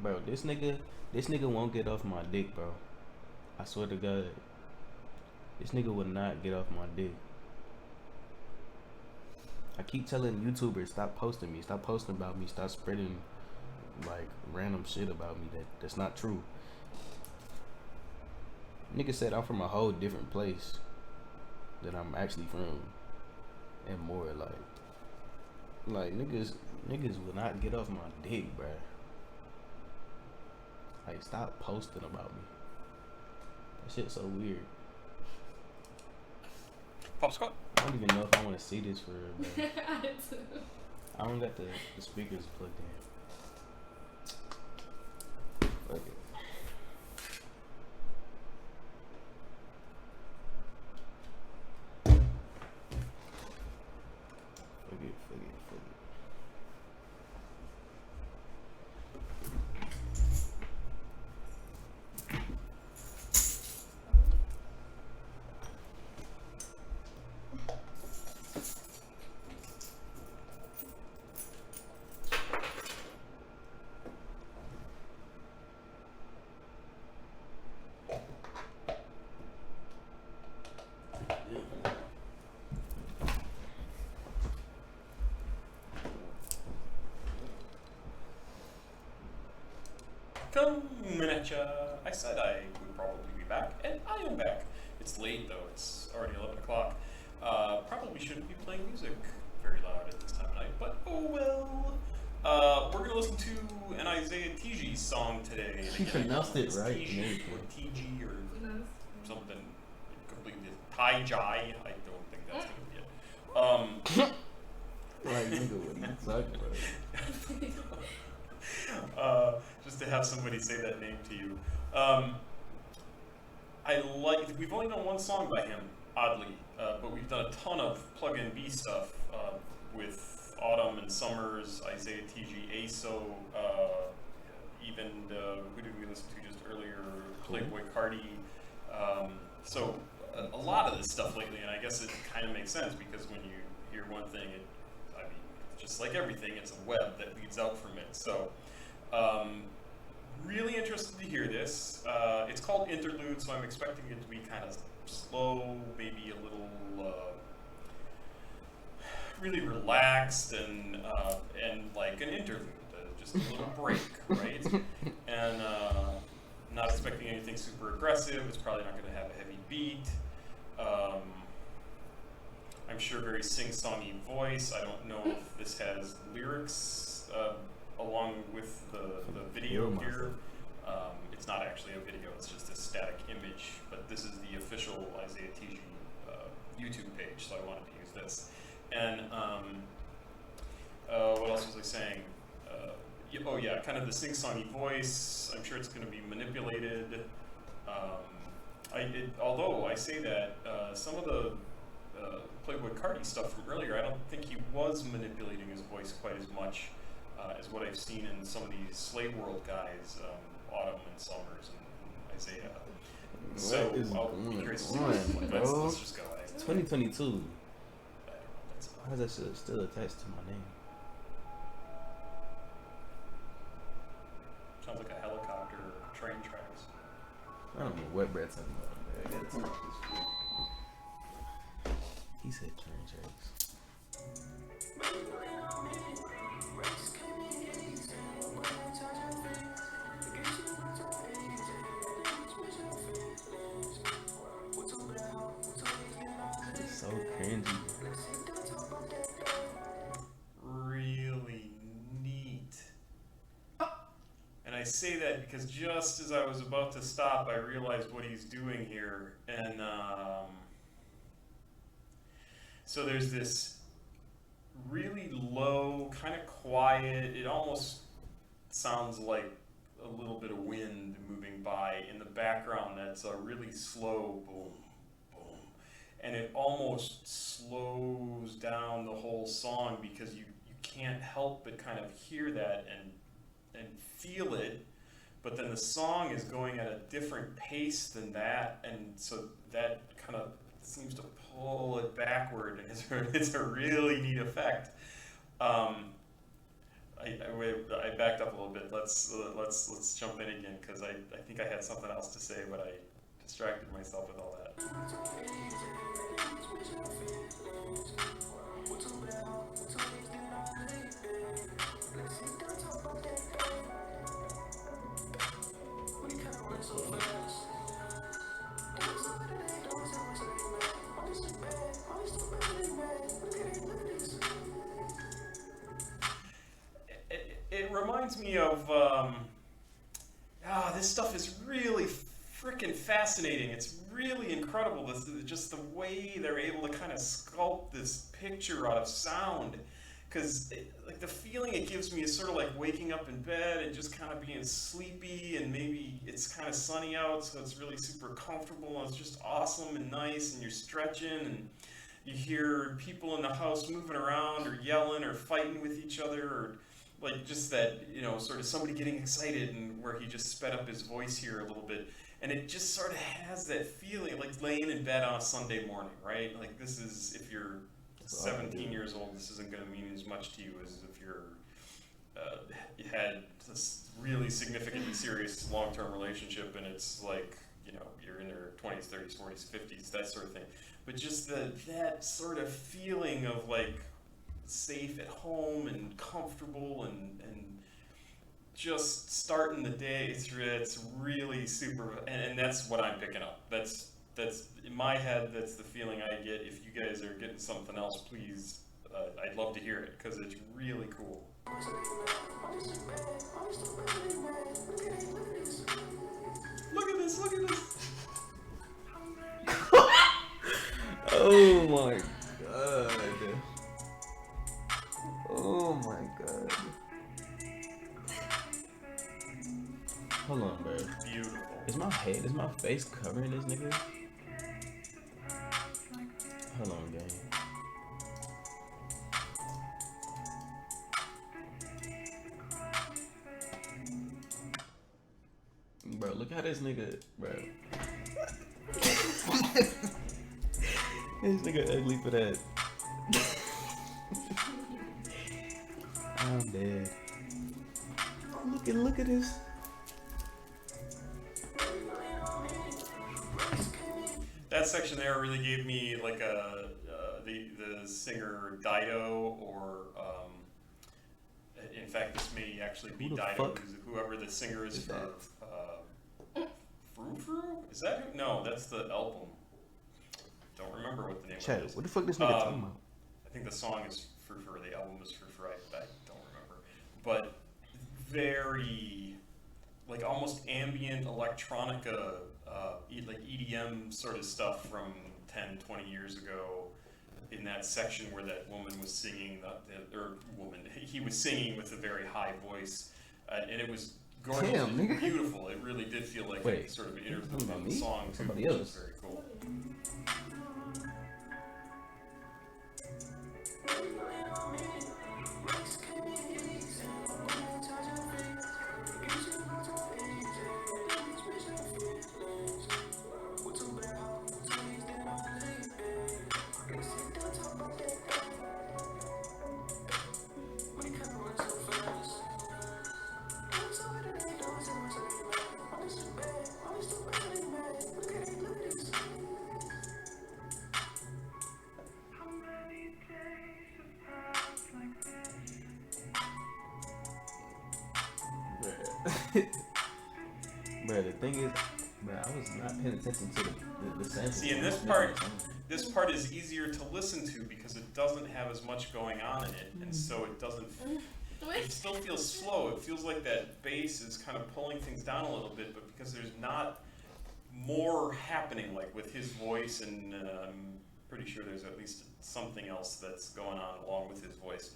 Bro, this nigga won't get off my dick, bro. I swear to God, this nigga would not get off my dick. I keep telling YouTubers, stop posting me, stop posting about me, stop spreading like random shit about me that's not true. Nigga said I'm from a whole different place that I'm actually from, and more like niggas will not get off my dick, bruh. Like, stop posting about me. That shit's so weird. Papasquat? I don't even know if I want to see this for real, bro. I don't got the speakers plugged in. Fuck it. Fuck it. Coming at ya. I said I would probably be back, and I am back. It's late though, it's already 11 o'clock. Probably shouldn't be playing music very loud at this time of night, but oh well. We're gonna listen to an Izayatiji song today. She pronounced it right. Tiji or Tiji or something completely. Tiji, I don't think that's gonna be it. Like, nigga, what you talking about? Just to have somebody say that name to you. We've only done one song by him, oddly, but we've done a ton of plug-in B stuff with Autumn and Summers, izayatiji, ASO, even who did we listen to just earlier? Playboy Cardi. So a lot of this stuff lately, and I guess it kind of makes sense because when you hear one thing, just like everything, it's a web that leads out from it. So, really interested to hear this. It's called Interlude, so I'm expecting it to be kind of slow, maybe a little really relaxed and like an interlude, just a little break, right? And not expecting anything super aggressive. It's probably not going to have a heavy beat. I'm sure very sing-songy voice. I don't know if this has lyrics along with the video here. It's not actually a video, it's just a static image, but this is the official izayatiji YouTube page, so I wanted to use this. And what else was I saying? Oh yeah, kind of the sing-songy voice. I'm sure it's going to be manipulated. Although I say that, some of the Playboy Cardi stuff from earlier, I don't think he was manipulating his voice quite as much as what I've seen in some of these Slave World guys, Autumn and Summers and Izaya. So I'll be curious to see what let's just go. 2022. Why is that shit still attached to my name? Sounds like a helicopter or train tracks. I don't know what Brett's talking about. I gotta turn off this shit. He said train tracks. It's so cringy. Really neat. And I say that because just as I was about to stop, I realized what he's doing here. And so there's this really low, kind of quiet, it almost sounds like a little bit of wind moving by in the background. That's a really slow boom, boom. And it almost slows down the whole song because you can't help but kind of hear that and feel it. But then the song is going at a different pace than that, and so that kind of seems to pull it backward. It's a really neat effect. I backed up a little bit. Let's jump in again because I think I had something else to say, but I distracted myself with all that. It reminds me of this stuff is really freaking fascinating. It's really incredible. Just the way they're able to kind of sculpt this picture out of sound. Because like the feeling it gives me is sort of like waking up in bed and just kind of being sleepy, and maybe it's kind of sunny out, so it's really super comfortable and it's just awesome and nice, and you're stretching and you hear people in the house moving around or yelling or fighting with each other, or like just that, sort of somebody getting excited, and where he just sped up his voice here a little bit. And it just sort of has that feeling like laying in bed on a Sunday morning, right? Like this is, if you're 17 years old, this isn't going to mean as much to you as if you had this really significantly serious long-term relationship, and it's like, you're in your 20s, 30s, 40s, 50s, that sort of thing. But just that sort of feeling of like safe at home and comfortable and just starting the day, it's really super, and that's what I'm picking up. That's in my head, that's the feeling I get. If you guys are getting something else, please, I'd love to hear it, because it's really cool. Look at this, look at this. Oh my god. Oh my god. Hold on, bro. Beautiful. Is my face covering this nigga? Hold on, gang. Bro, look how this nigga, bro. This nigga ugly for that. I'm dead. Look at this. That section there really gave me like the singer Dido, or in fact this may actually be Dido, whoever the singer is for Frou Frou? Is that who? No, that's the album. Don't remember what the name of it is. What the fuck this nigga talking about? I think the song is Frou Frou, the album is Frou Frou, I don't remember. But very, like almost ambient electronica, like EDM sort of stuff from 10, 20 years ago, in that section where that woman was singing, he was singing with a very high voice, and it was gorgeous. Damn, nigga. Beautiful. It really did feel like a sort of interlude in the song too, Somebody which else. was very cool. Bro, the thing is, bro, I was not paying attention to the sample. See, and this part is easier to listen to because it doesn't have as much going on in it, and so it doesn't. It still feels slow. It feels like that bass is kind of pulling things down a little bit, but because there's not more happening, like with his voice, and I'm pretty sure there's at least something else that's going on along with his voice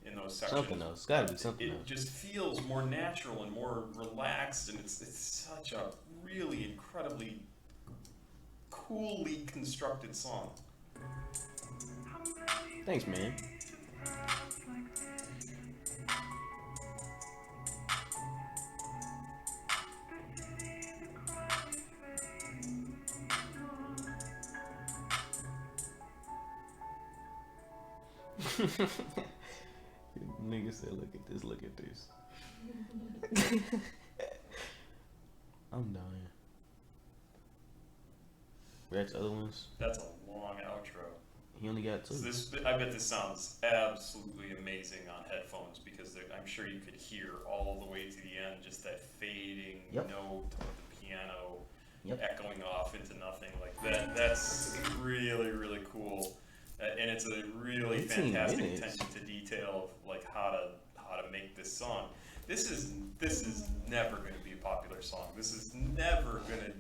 in those sections. Something else. Gotta be something else. It just feels more natural and more relaxed, and it's such a really incredibly coolly constructed song. Thanks, man. Nigga said, look at this, look at this. I'm dying. Rex, other ones? That's a long outro. He only got 2. I bet this sounds absolutely amazing on headphones because I'm sure you could hear all the way to the end just that fading note of the piano echoing off into nothing like that. That's really, really cool. And it's a really fantastic attention to detail of like how to make this song. This is never going to be a popular song. This is never going to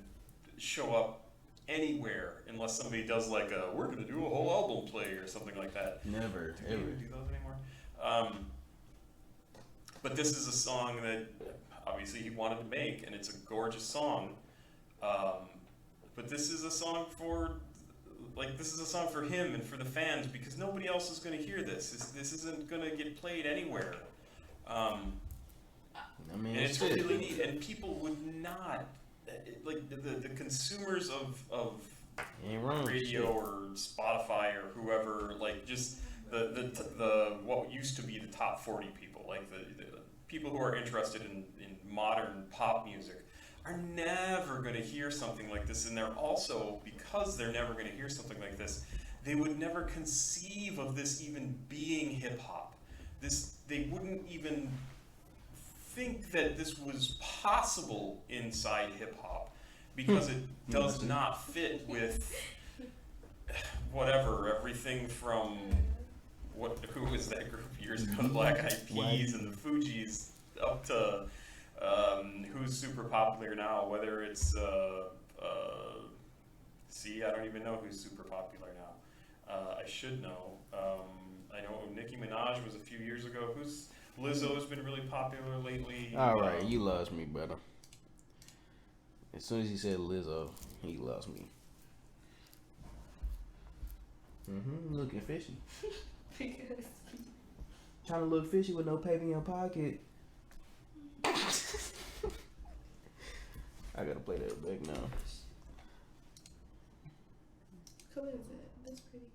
show up anywhere unless somebody does like we're going to do a whole album play or something like that. Never, do ever. Do those anymore? But this is a song that obviously he wanted to make, and it's a gorgeous song. But this is a song for him and for the fans because nobody else is going to hear this. This isn't going to get played anywhere. And it's really neat, and people would not like the consumers of radio or Spotify or whoever, like just the what used to be the top 40 people, like the people who are interested in modern pop music, are never going to hear something like this. And they're also, because they're never going to hear something like this, they would never conceive of this even being hip hop. They wouldn't even think that this was possible inside hip hop because it does not fit with whatever, everything from who was that group years ago, Black Eyed Peas and the Fugees, up to who's super popular now, whether it's I don't even know who's super popular now. I should know. I know Nicki Minaj was a few years ago. Lizzo's been really popular lately. All right, you lost me, brother. As soon as he said Lizzo, he lost me. Looking fishy. Because Trying to look fishy with no paper in your pocket. I gotta play that back now. Who is it? That's pretty.